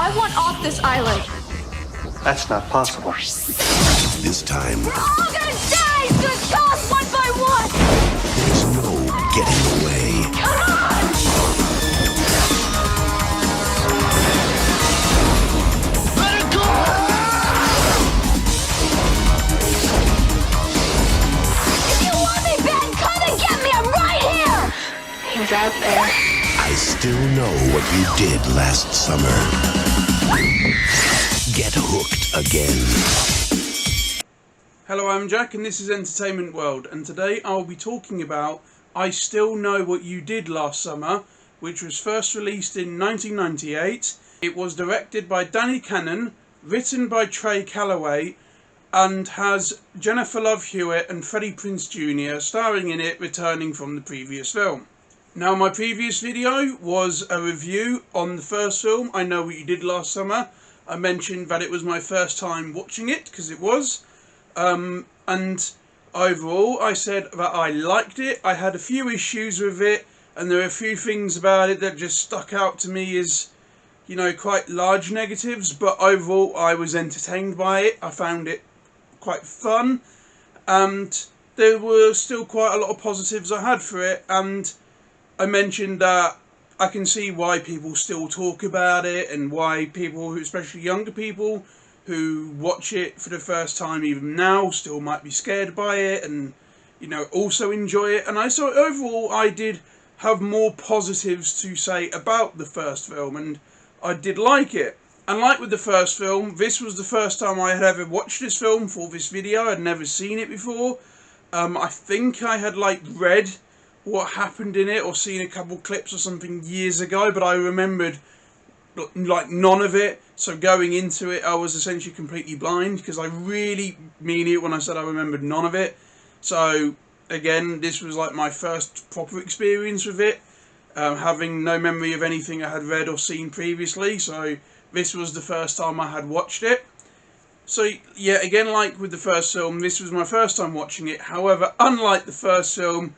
I want off this island. That's not possible. This time, We're all gonna die! It's gonna kill us one by one! there's no getting away. Come on! Let it go! If you want me bad, come and get me! I'm right here! He's out there. I still know what you did last summer. Get hooked again. Hello, I'm Jack and this is Entertainment World, and today I'll be talking about I Still Know What You Did Last Summer, which was first released in 1998. It was directed by Danny Cannon, written by Trey Calloway, and has Jennifer Love Hewitt and Freddie Prinze Jr. starring in it, returning from the previous film. Now, my previous video was a review on the first film, I Know What You Did Last Summer. I mentioned that it was my first time watching it, because it was. And overall, I said that I liked it. I had a few issues with it, and there are a few things about it that just stuck out to me as, you know, quite large negatives. But overall, I was entertained by it. I found it quite fun, and there were still quite a lot of positives I had for it. And I mentioned that I can see why people still talk about it, and why people, especially younger people, who watch it for the first time even now, still might be scared by it and, you know, also enjoy it. And I saw overall I did have more positives to say about the first film, and I did like it. And like with the first film, this was the first time I had ever watched this film for this video. I'd never seen it before. I think I had read what happened in it or seen a couple clips or something years ago, but I remembered none of it. So going into it, I was essentially completely blind, because I really mean it when I said I remembered none of it. So again, this was my first proper experience with it, having no memory of anything I had read or seen previously. So this was the first time I had watched it. So yeah, again, like with the first film, this was my first time watching it. However, unlike the first film,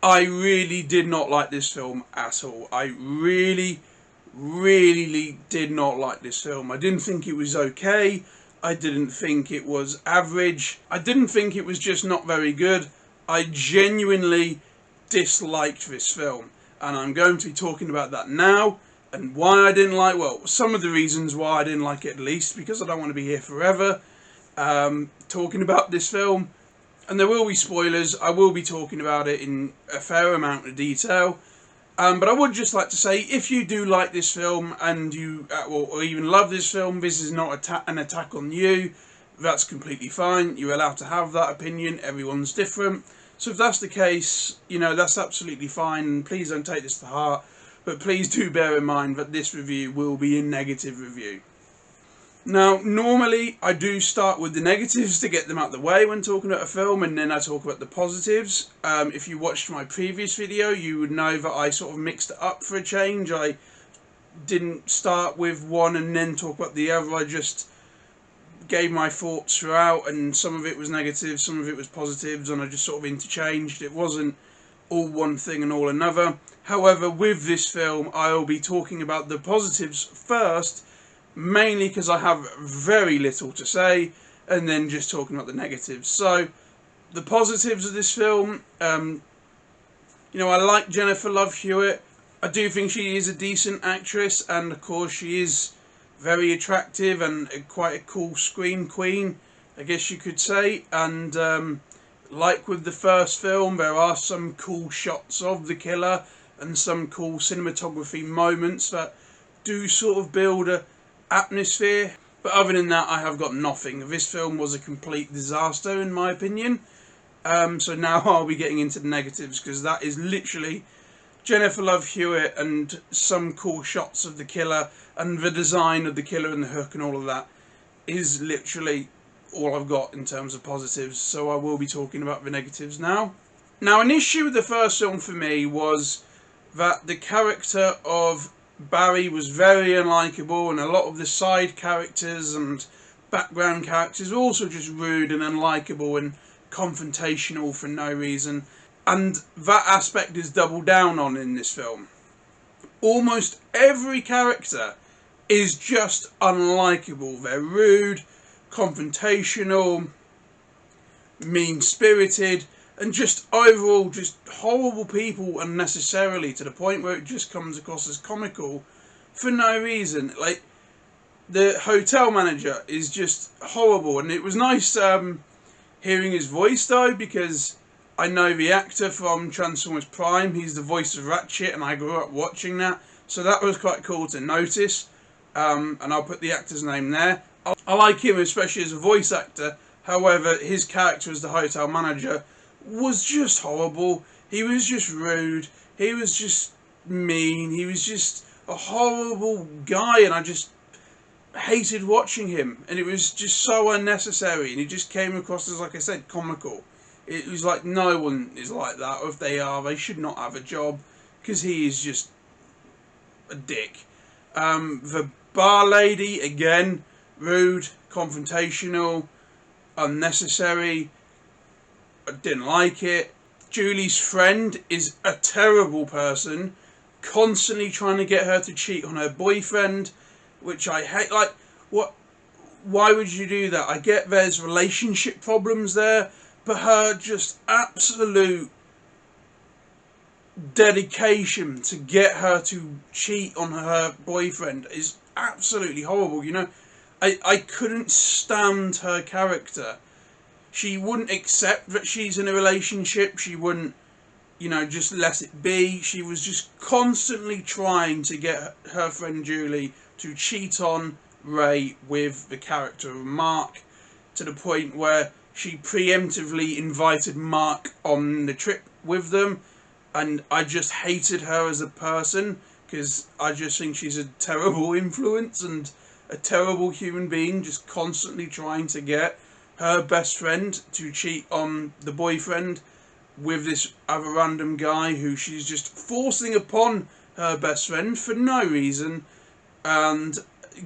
I really did not like this film at all. I really did not like this film. I didn't think it was okay. I didn't think it was average. I didn't think it was just not very good. I genuinely disliked this film, and I'm going to be talking about that now, and why I didn't like, well, some of the reasons why I didn't like it, at least, because I don't want to be here forever talking about this film. And there will be spoilers. I will be talking about it in a fair amount of detail. But I would just like to say, if you do like this film and you or even love this film, this is not an attack on you. That's completely fine. You're allowed to have that opinion. Everyone's different. So if that's the case, you know, that's absolutely fine. Please don't take this to heart. But please do bear in mind that this review will be a negative review. Now, normally I do start with the negatives to get them out of the way when talking about a film, and then I talk about the positives. If you watched my previous video, you would know that I sort of mixed it up for a change. I didn't start with one and then talk about the other. I just gave my thoughts throughout, and some of it was negative, some of it was positives, and I just sort of interchanged. It wasn't all one thing and all another. However, with this film, I will be talking about the positives first, mainly because I have very little to say, and then just talking about the negatives. So, the positives of this film, you know, I like Jennifer Love Hewitt. I do think she is a decent actress, and of course she is very attractive and quite a cool scream queen, I guess you could say. And like with the first film, there are some cool shots of the killer and some cool cinematography moments that do sort of build a atmosphere, but other than that, I have got nothing. This film was a complete disaster in my opinion. So now I'll be getting into the negatives, because that is literally Jennifer Love Hewitt and some cool shots of the killer and the design of the killer and the hook and all of that is literally all I've got in terms of positives. So I will be talking about the negatives now. Now, an issue with the first film for me was that the character of Barry was very unlikable, and a lot of the side characters and background characters were also just rude and unlikable and confrontational for no reason, and that aspect is doubled down on in this film. Almost every character is just unlikable. They're rude, confrontational, mean-spirited, and just overall just horrible people unnecessarily, to the point where it just comes across as comical for no reason. Like, the hotel manager is just horrible, and it was nice hearing his voice though, because I know the actor from Transformers Prime. He's the voice of Ratchet, and I grew up watching that, so that was quite cool to notice. And I'll put the actor's name there. I like him especially as a voice actor. However, his character as the hotel manager was just horrible. He was just rude. He was just mean. He was just a horrible guy, and I just hated watching him. And it was just so unnecessary, and he just came across as, like I said, comical. It was like no one is like that, or if they are, they should not have a job, because he is just a dick. The bar lady, again, rude, confrontational, unnecessary. I didn't like it. Julie's friend is a terrible person, constantly trying to get her to cheat on her boyfriend, which I hate. Like, what? Why would you do that? I get there's relationship problems there, but her just absolute dedication to get her to cheat on her boyfriend is absolutely horrible. You know, I couldn't stand her character. She wouldn't accept that she's in a relationship. She wouldn't, you know, just let it be. She was just constantly trying to get her friend Julie to cheat on Ray with the character of Mark, to the point where she preemptively invited Mark on the trip with them, and I just hated her as a person, because I just think she's a terrible influence and a terrible human being, just constantly trying to get her best friend to cheat on the boyfriend with this other random guy who she's just forcing upon her best friend for no reason, and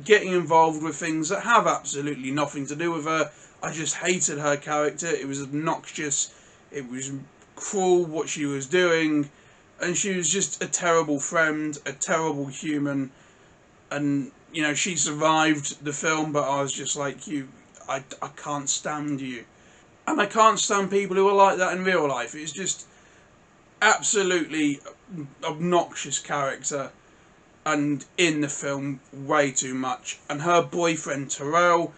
getting involved with things that have absolutely nothing to do with her. I just hated her character. It was obnoxious. It was cruel what she was doing, and she was just a terrible friend, a terrible human. And you know, she survived the film, but I was just like, I can't stand you. And I can't stand people who are like that in real life. It's just absolutely obnoxious character, and in the film way too much. And her boyfriend Terrell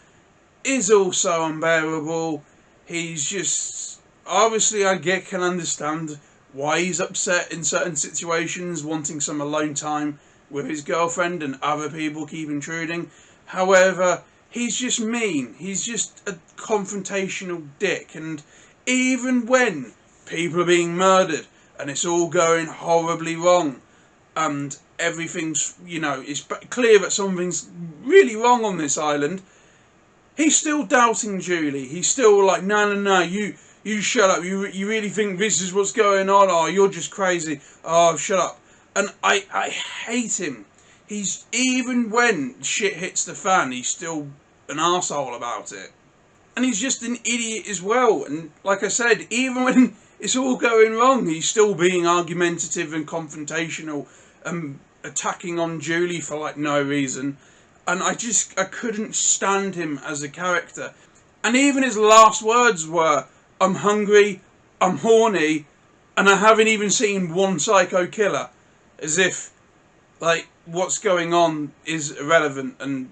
is also unbearable. He's just, obviously can understand why he's upset in certain situations, wanting some alone time with his girlfriend, and other people keep intruding. However, he's just mean. He's just a confrontational dick. And even when people are being murdered and it's all going horribly wrong, and everything's, you know, it's clear that something's really wrong on this island, he's still doubting Julie. He's still like, no, you shut up. You really think this is what's going on? Oh, you're just crazy. Oh, shut up. And I hate him. He's, even when shit hits the fan, he's still an arsehole about it. And he's just an idiot as well. And like I said, even when it's all going wrong, he's still being argumentative and confrontational and attacking on Julie for like no reason. And I couldn't stand him as a character. And even his last words were, I'm hungry, I'm horny, and I haven't even seen one psycho killer. As if, like, what's going on is irrelevant and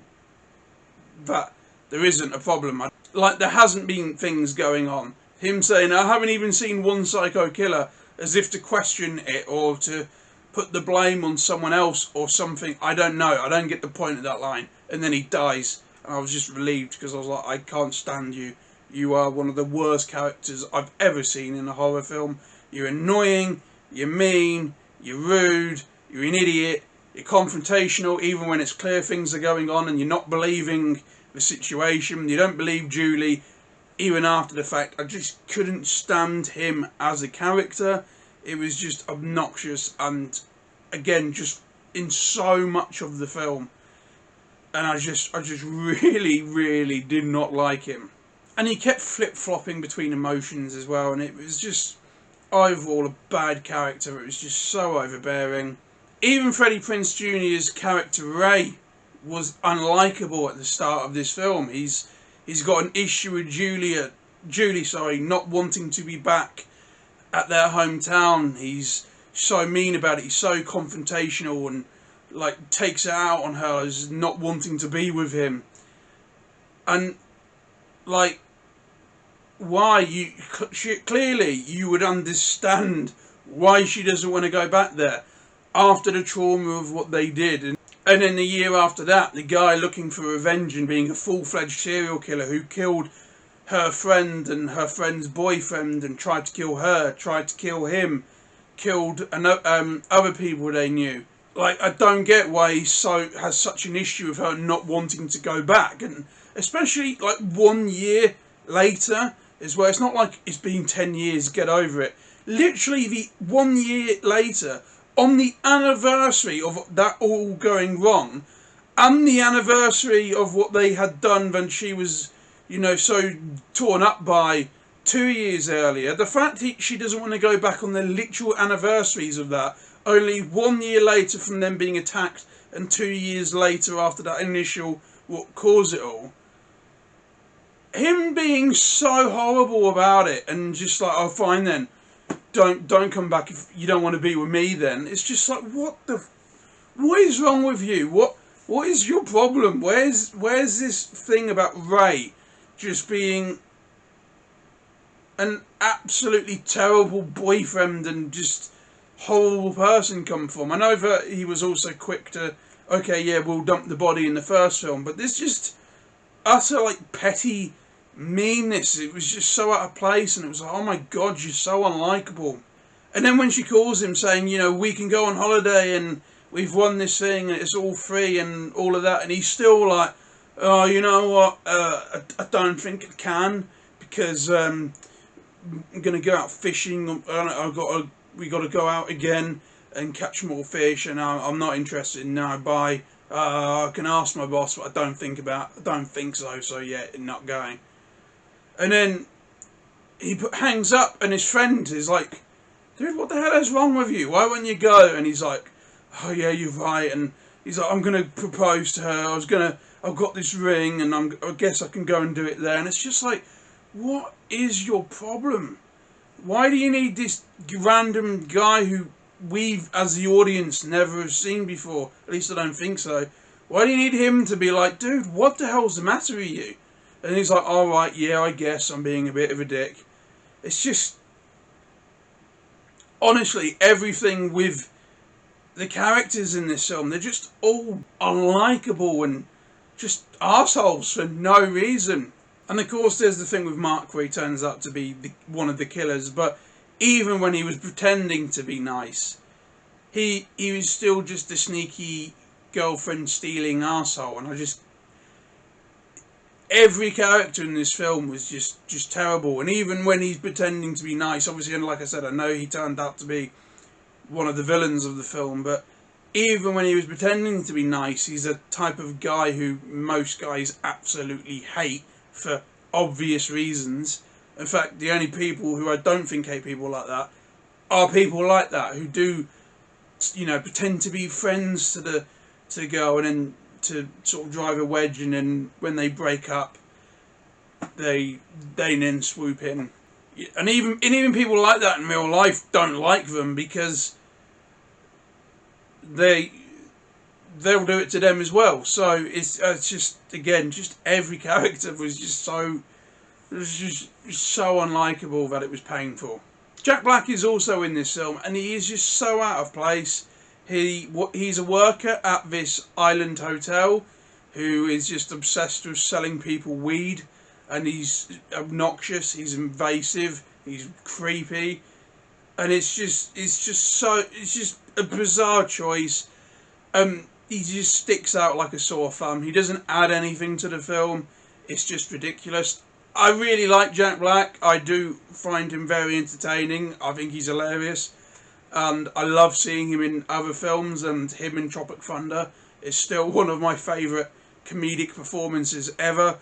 that there isn't a problem. Like, there hasn't been things going on. Him saying, I haven't even seen one psycho killer, as if to question it or to put the blame on someone else or something. I don't know. I don't get the point of that line. And then he dies. And I was just relieved, because I was like, I can't stand you. You are one of the worst characters I've ever seen in a horror film. You're annoying. You're mean. You're rude, you're an idiot, you're confrontational even when it's clear things are going on and you're not believing the situation. You don't believe Julie even after the fact. I just couldn't stand him as a character. It was just obnoxious, and again, just in so much of the film. And I just really did not like him. And he kept flip-flopping between emotions as well, and it was just overall a bad character. It was just so overbearing. Even Freddie Prinze Jr.'s character Ray was unlikable at the start of this film. He's got an issue with Julie, not wanting to be back at their hometown. He's so mean about it. He's so confrontational and like takes it out on her as not wanting to be with him. And like, why clearly you would understand why she doesn't want to go back there after the trauma of what they did. And then the year after that, the guy looking for revenge and being a full-fledged serial killer who killed her friend and her friend's boyfriend and tried to kill her, tried to kill him, killed other people they knew. Like, I don't get why he has such an issue with her not wanting to go back. And especially like 1 year later is where it's not like it's been 10 years, get over it. Literally the 1 year later, on the anniversary of that all going wrong, and the anniversary of what they had done when she was, you know, so torn up by 2 years earlier, the fact that she doesn't want to go back on the literal anniversaries of that, only 1 year later from them being attacked and 2 years later after that initial what caused it all, him being so horrible about it and just like, oh fine then, don't come back if you don't want to be with me then. It's just like, what is wrong with you? What is your problem? Where's this thing about Ray just being an absolutely terrible boyfriend and just horrible person come from? I know that he was also quick to, okay, yeah, we'll dump the body in the first film, but this just utter like petty meanness. It was just so out of place, and it was like, oh my god, you're so unlikable. And then when she calls him saying, you know, we can go on holiday and we've won this thing and it's all free and all of that, and he's still like, oh, you know what, I don't think I can, because I'm gonna go out fishing. We got to go out again and catch more fish, and I'm not interested. No, bye. I can ask my boss, but I don't think so. So yeah, not going. And then he hangs up, and his friend is like, dude, what the hell is wrong with you? Why won't you go? And he's like, oh yeah, you're right. And he's like, I'm gonna propose to her. I've got this ring, and I guess I can go and do it there. And it's just like, what is your problem? Why do you need this random guy who we've, as the audience, never have seen before? At least I don't think so. Why do you need him to be like, dude, what the hell's the matter with you? And he's like, alright, yeah, I guess I'm being a bit of a dick. It's just, honestly, everything with the characters in this film, they're just all unlikable and just assholes for no reason. And of course there's the thing with Mark where he turns out to be one of the killers, but even when he was pretending to be nice, he was still just a sneaky girlfriend stealing arsehole. And every character in this film was just terrible. And even when he's pretending to be nice, obviously, and like I said, I know he turned out to be one of the villains of the film, but even when he was pretending to be nice, he's a type of guy who most guys absolutely hate for obvious reasons. In fact, the only people who I don't think hate people like that are people like that, who do, you know, pretend to be friends to the girl and then to sort of drive a wedge, and then when they break up, they then swoop in. And even people like that in real life don't like them, because they'll do it to them as well. So it's just, again, just every character was just so unlikable that it was painful. Jack Black is also in this film, and he is just so out of place. He's a worker at this island hotel who is just obsessed with selling people weed, and he's obnoxious, he's invasive, he's creepy, and it's just a bizarre choice. He just sticks out like a sore thumb. He doesn't add anything to the film. It's just ridiculous. I really like Jack Black. I do find him very entertaining. I think he's hilarious. And I love seeing him in other films, and him in Tropic Thunder is still one of my favourite comedic performances ever.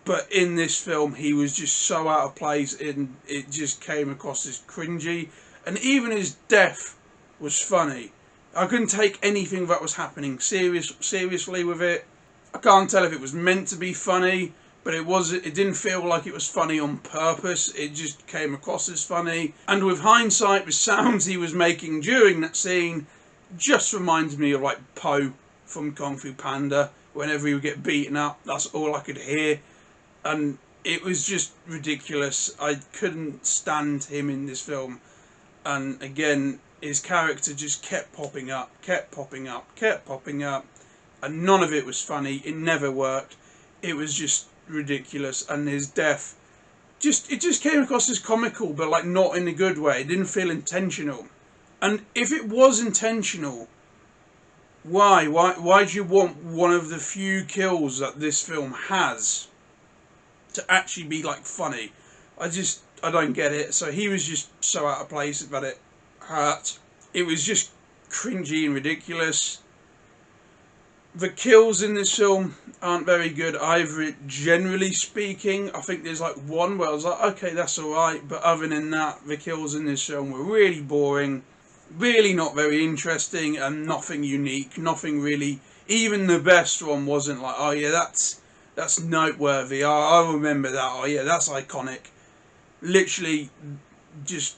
But in this film, he was just so out of place, and it just came across as cringy. And even his death was funny. I couldn't take anything that was happening seriously with it. I can't tell if it was meant to be funny, but it didn't feel like it was funny on purpose. It just came across as funny. And with hindsight, the sounds he was making during that scene just reminds me of like Po from Kung Fu Panda. Whenever he would get beaten up, that's all I could hear. And it was just ridiculous. I couldn't stand him in this film. And again, his character just kept popping up, kept popping up, kept popping up. And none of it was funny. It never worked. It was just ridiculous. And his death, it just came across as comical, but like not in a good way. It didn't feel intentional. And if it was intentional, why do you want one of the few kills that this film has to actually be like funny? I don't get it. So he was just so out of place that it hurt. It was just cringy and ridiculous. The kills in this film aren't very good either, generally speaking. I think there's like one where I was like, okay, that's alright, but other than that, the kills in this film were really boring, really not very interesting, and nothing unique, nothing really. Even the best one wasn't like, oh yeah, that's noteworthy, I remember that, oh yeah, that's iconic. Literally just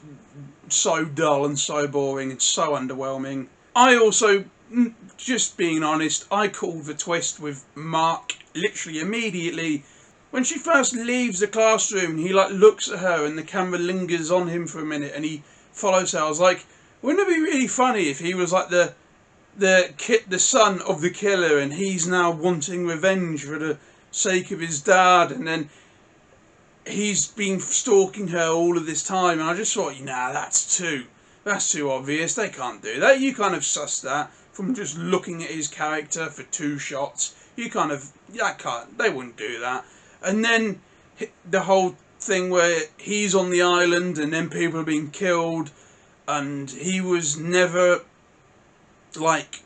so dull and so boring and so underwhelming. I also, just being honest, I called the twist with Mark literally immediately. When she first leaves the classroom, he like looks at her and the camera lingers on him for a minute and he follows her. I was like, wouldn't it be really funny if he was like the son of the killer and he's now wanting revenge for the sake of his dad, and then he's been stalking her all of this time? And I just thought, nah, that's too obvious. They can't do that. You kind of suss that from just looking at his character for 2 shots. They wouldn't do that. And then the whole thing where he's on the island and then people are being killed, and he was never like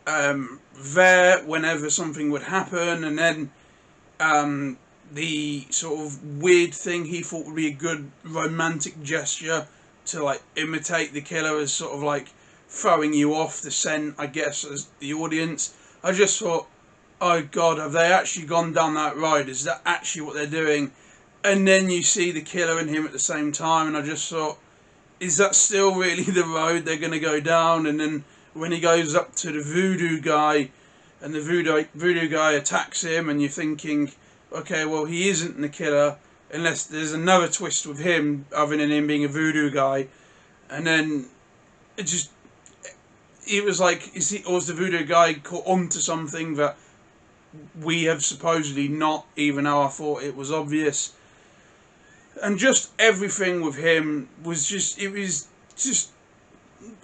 there whenever something would happen, and then the sort of weird thing he thought would be a good romantic gesture to like imitate the killer as sort of like throwing you off the scent, I guess, as the audience. I just thought, oh god, have they actually gone down that road? Is that actually what they're doing? And then you see the killer and him at the same time, and I just thought, is that still really the road they're going to go down? And then when he goes up to the voodoo guy and the voodoo guy attacks him, and you're thinking, okay, well, he isn't the killer unless there's another twist with him other than him being a voodoo guy. And then it was like, was the voodoo guy caught onto something that we have supposedly not, even though I thought it was obvious? And just everything with him was just,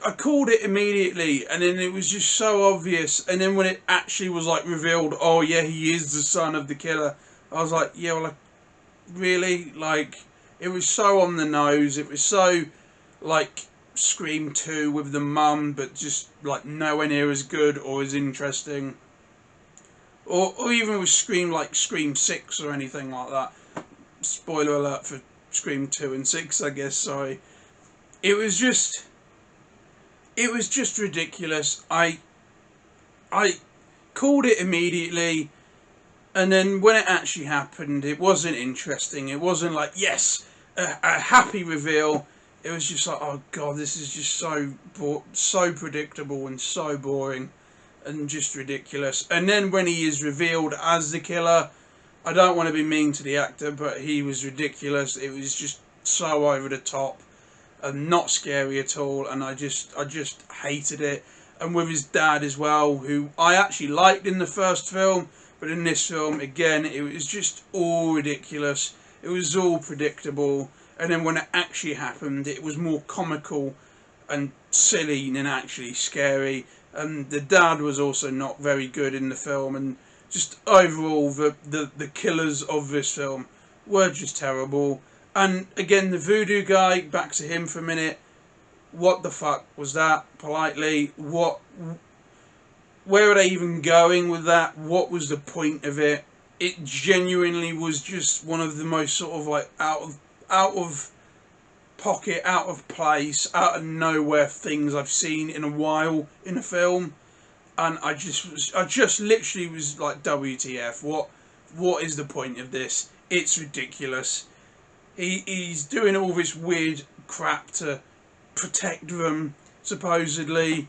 I called it immediately, and then it was just so obvious. And then when it actually was like revealed, oh yeah, he is the son of the killer, I was like, yeah, well, like, really? Like, it was so on the nose. It was so like Scream 2 with the mum, but just like nowhere near as good or as interesting, or even with Scream 6 or anything like that. Spoiler alert for Scream 2 and 6, I guess, sorry. It was just ridiculous. I called it immediately, and then when it actually happened, it wasn't interesting. It wasn't like, yes, a happy reveal. It was just like, oh god, this is just so predictable and so boring and just ridiculous. And then when he is revealed as the killer, I don't want to be mean to the actor, but he was ridiculous. It was just so over the top and not scary at all, and I just hated it. And with his dad as well, who I actually liked in the first film, but in this film, again, it was just all ridiculous. It was all predictable. And then when it actually happened, it was more comical and silly than actually scary. And the dad was also not very good in the film. And just overall, the killers of this film were just terrible. And again, the voodoo guy, back to him for a minute. What the fuck was that? Politely, where are they even going with that? What was the point of it? It genuinely was just one of the most sort of like out of pocket, out of place, out of nowhere things I've seen in a while in a film. and I just literally was like, WTF? What is the point of this? It's ridiculous. He's doing all this weird crap to protect them, supposedly.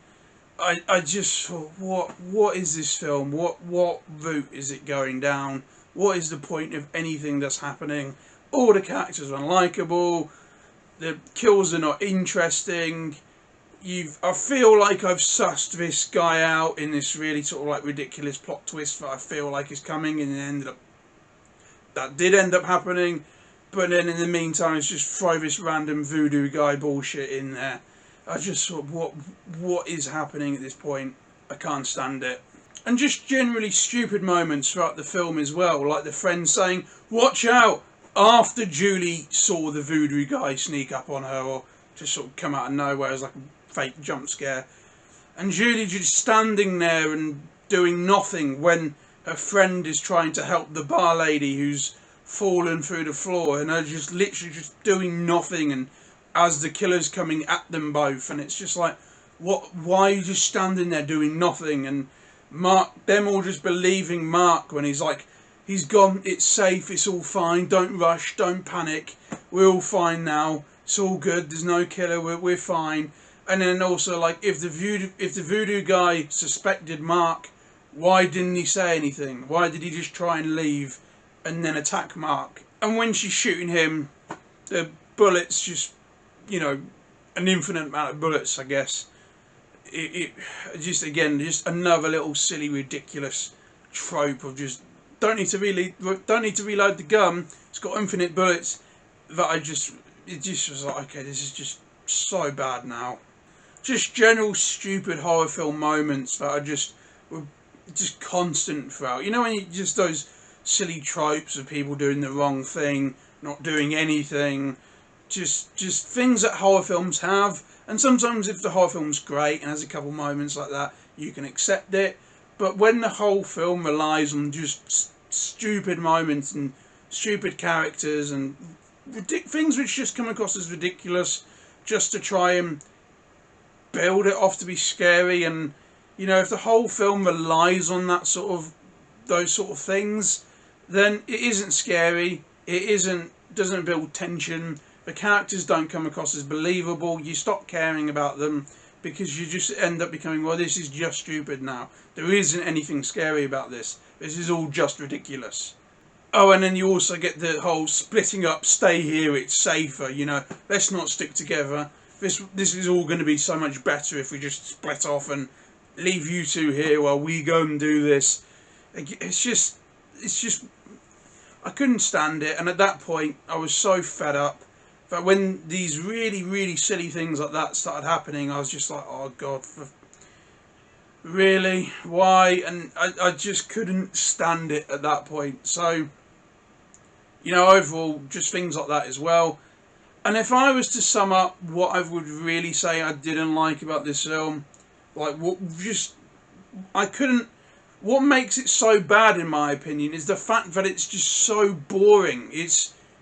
I just thought, what is this film? What route is it going down? What is the point of anything that's happening? All the characters are unlikable. The kills are not interesting. I feel like I've sussed this guy out in this really sort of like ridiculous plot twist that I feel like is coming, and that did end up happening. But then in the meantime, it's just throw this random voodoo guy bullshit in there. I just thought, what is happening at this point? I can't stand it. And just generally stupid moments throughout the film as well, like the friend saying, "Watch out!" after Julie saw the voodoo guy sneak up on her, or just sort of come out of nowhere as like a fake jump scare. And Julie just standing there and doing nothing when her friend is trying to help the bar lady who's fallen through the floor, and her just literally just doing nothing, and as the killer's coming at them both, and it's just like, why are you just standing there doing nothing? And them all just believing Mark when he's like, he's gone, it's safe, it's all fine, don't rush, don't panic, we're all fine now, it's all good, there's no killer, we're fine. And then also, like, if the voodoo guy suspected Mark, why didn't he say anything? Why did he just try and leave and then attack Mark? And when she's shooting him, the bullets just, an infinite amount of bullets, I guess. It just, again, just another little silly, ridiculous trope of just don't need to reload the gun. It's got infinite bullets. It just was like, okay, this is just so bad now. Just general stupid horror film moments that were just constant throughout. You know, when you just those silly tropes of people doing the wrong thing, not doing anything. Just things that horror films have, and sometimes if the horror film's great and has a couple moments like that, you can accept it. But when the whole film relies on just stupid moments and stupid characters and things which just come across as ridiculous, just to try and build it off to be scary, and if the whole film relies on those sort of things, then it isn't scary. It doesn't build tension. The characters don't come across as believable. You stop caring about them because you just end up becoming, well, this is just stupid now. There isn't anything scary about this. This is all just ridiculous. Oh, and then you also get the whole splitting up, stay here, it's safer, let's not stick together. This is all going to be so much better if we just split off and leave you two here while we go and do this. It's just, I couldn't stand it, and at that point I was so fed up that when these really, really silly things like that started happening, I was just like, oh God, really? Why? And I just couldn't stand it at that point. So, overall, just things like that as well. And if I was to sum up what I would really say I didn't like about this film, like what makes it so bad in my opinion is the fact that it's just so boring.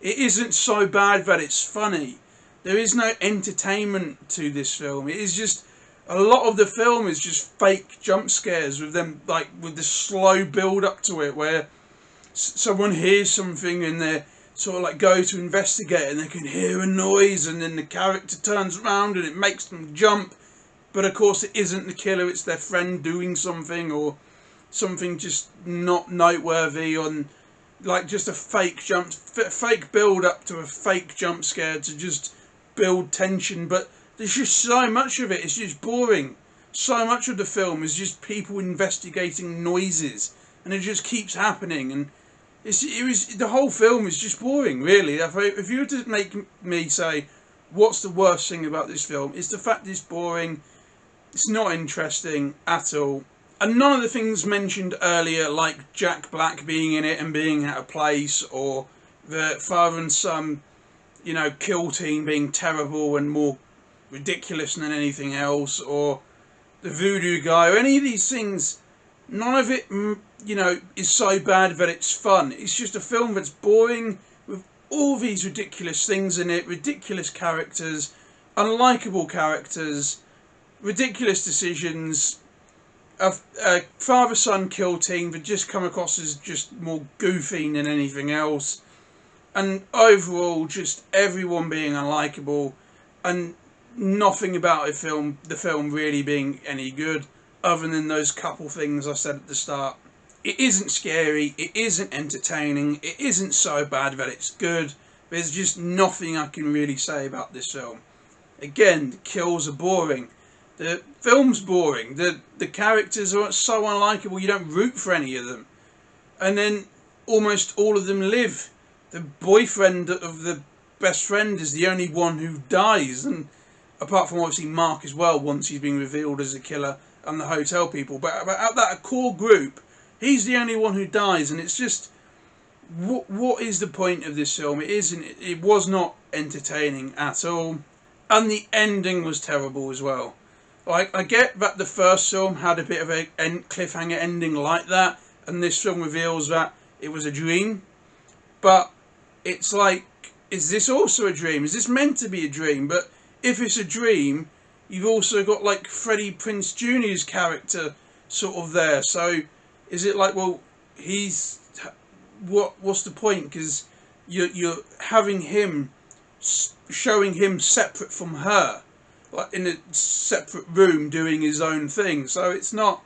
It isn't so bad that it's funny. There is no entertainment to this film. It is just, a lot of the film is just fake jump scares with them, like with the slow build up to it, where someone hears something and they sort of like go to investigate and they can hear a noise, and then the character turns around and it makes them jump. But of course it isn't the killer, it's their friend doing something, or something just not noteworthy, on like just a fake build up to a fake jump scare to just build tension. But there's just so much of it, it's just boring. So much of the film is just people investigating noises, and it just keeps happening, and the whole film is just boring, really. If you were to make me say what's the worst thing about this film, it's the fact it's boring. It's not interesting at all. And none of the things mentioned earlier, like Jack Black being in it and being out of place, or the father and son, kill team being terrible and more ridiculous than anything else, or the voodoo guy, or any of these things, none of it, is so bad that it's fun. It's just a film that's boring, with all these ridiculous things in it, ridiculous characters, unlikable characters, ridiculous decisions, a father-son kill team that just come across as just more goofy than anything else. And overall, just everyone being unlikable, and nothing about the film really being any good, other than those couple things I said at the start. It isn't scary, it isn't entertaining, it isn't so bad that it's good. There's just nothing I can really say about this film. Again, the kills are boring. The film's boring. The characters are so unlikable, you don't root for any of them. And then almost all of them live. The boyfriend of the best friend is the only one who dies, and apart from obviously Mark as well, once he's been revealed as a killer, and the hotel people. But out of that core group, he's the only one who dies, and it's just, what is the point of this film? It was not entertaining at all, and the ending was terrible as well. Like, I get that the first film had a bit of a cliffhanger ending like that, and this film reveals that it was a dream, but it's like, is this also a dream? Is this meant to be a dream? But if it's a dream, you've also got like Freddie Prinze Jr.'s character sort of there. So is it like, well, what's the point? Because you're having him, showing him separate from her, like in a separate room doing his own thing. So it's not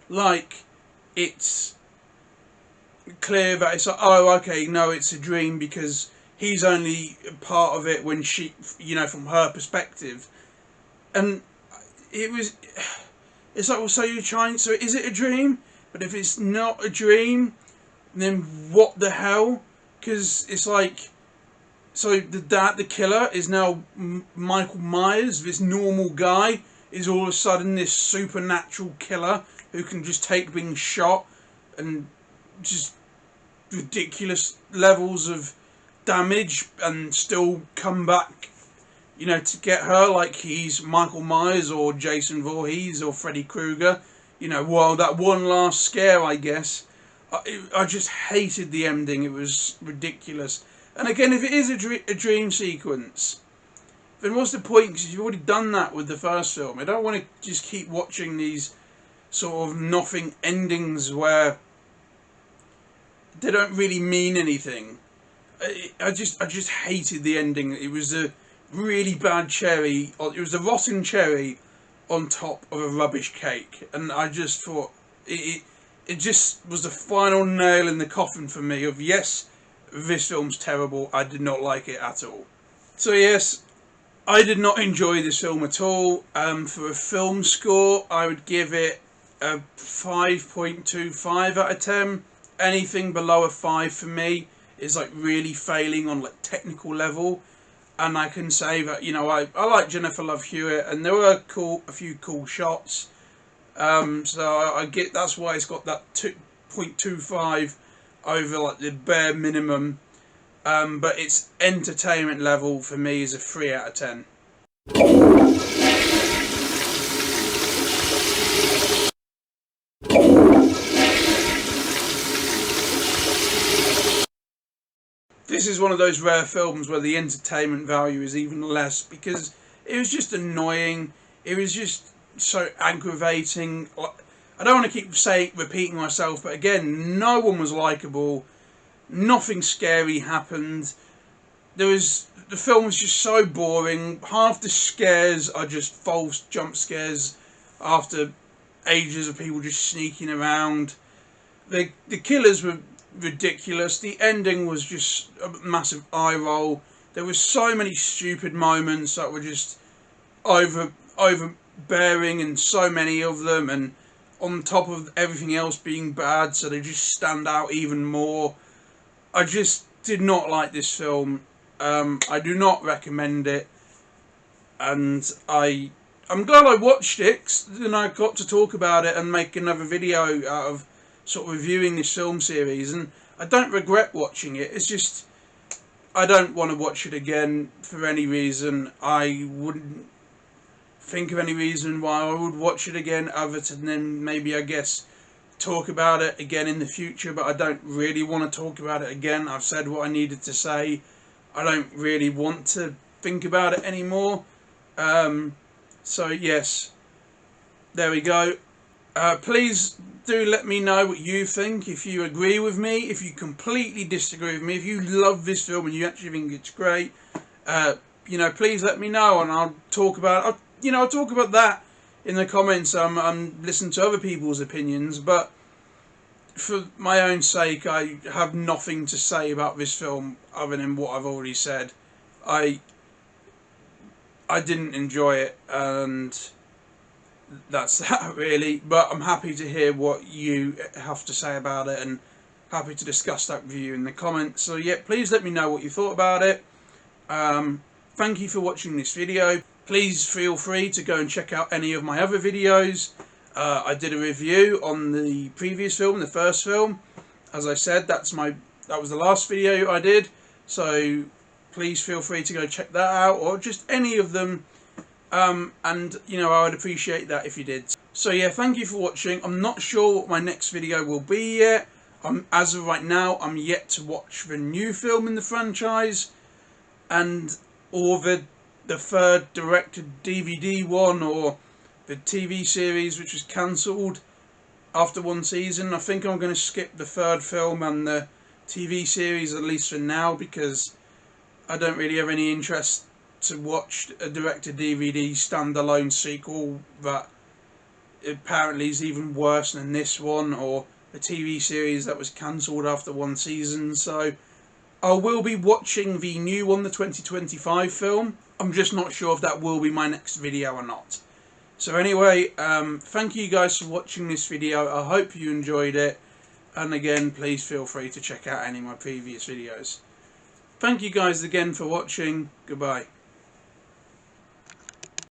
like it's clear that it's like, oh, okay, no, it's a dream because he's only part of it when she, from her perspective. And it's like, well, so is it a dream? But if it's not a dream, then what the hell? Because it's like, so the killer is now Michael Myers, this normal guy, is all of a sudden this supernatural killer who can just take being shot and just ridiculous levels of damage and still come back, to get her, like he's Michael Myers or Jason Voorhees or Freddy Krueger, while that one last scare, I guess. I just hated the ending. It was ridiculous. And again, if it is a dream sequence, then what's the point? Because you've already done that with the first film. I don't want to just keep watching these sort of nothing endings where they don't really mean anything. I just hated the ending. It was a really bad cherry. It was a rotten cherry on top of a rubbish cake, and I just thought it just was the final nail in the coffin for me. Of yes, this film's terrible. I did not like it at all. So yes, I did not enjoy this film at all. For a film score, I would give it a 5.25 out of 10. Anything below a 5 for me is like really failing on like technical level. And I can say that, I like Jennifer Love Hewitt, and there were a few cool shots. So I get that's why it's got that 2.25 over like the bare minimum. But its entertainment level for me is a 3 out of 10. This is one of those rare films where the entertainment value is even less, because it was just annoying. It was just so aggravating. I don't want to keep repeating myself, but again, no one was likable. Nothing scary happened. The film was just so boring. Half the scares are just false jump scares after ages of people just sneaking around. The killers were ridiculous. The ending was just a massive eye roll. There were so many stupid moments that were just overbearing, and so many of them, and on top of everything else being bad, so they just stand out even more. I just did not like this film. I do not recommend it, and I'm glad I watched it, 'cause then I got to talk about it and make another video out of sort of reviewing this film series, and I don't regret watching it. It's just, I don't want to watch it again for any reason. I wouldn't think of any reason why I would watch it again, other than maybe, I guess, talk about it again in the future, but I don't really want to talk about it again. I've said what I needed to say. I don't really want to think about it anymore. So yes, there we go. Please do let me know what you think, if you agree with me, if you completely disagree with me, if you love this film and you actually think it's great. You know, please let me know, and I'll talk about I'll talk about that in the comments. I'm listening to other people's opinions, but for my own sake, I have nothing to say about this film other than what I've already said. I didn't enjoy it, and that's that really. But I'm happy to hear what you have to say about it, and happy to discuss that with you in the comments. So yeah, please let me know what you thought about it. Thank you for watching this video. Please feel free to go and check out any of my other videos. I did a review on the previous film, the first film. As I said, that was the last video I did. So please feel free to go check that out, or just any of them. And you know, I would appreciate that if you did. So yeah, thank you for watching. I'm not sure what my next video will be yet. As of right now, I'm yet to watch the new film in the franchise, or the third directed DVD one, or the TV series which was cancelled after one season. I think I'm going to skip the third film and the TV series, at least for now, because I don't really have any interest to watch a directed DVD standalone sequel that apparently is even worse than this one, or a TV series that was cancelled after one season. So I will be watching the new one, the 2025 film. I'm just not sure if that will be my next video or not. So anyway, thank you guys for watching this video. I hope you enjoyed it. And again, please feel free to check out any of my previous videos. Thank you guys again for watching. Goodbye.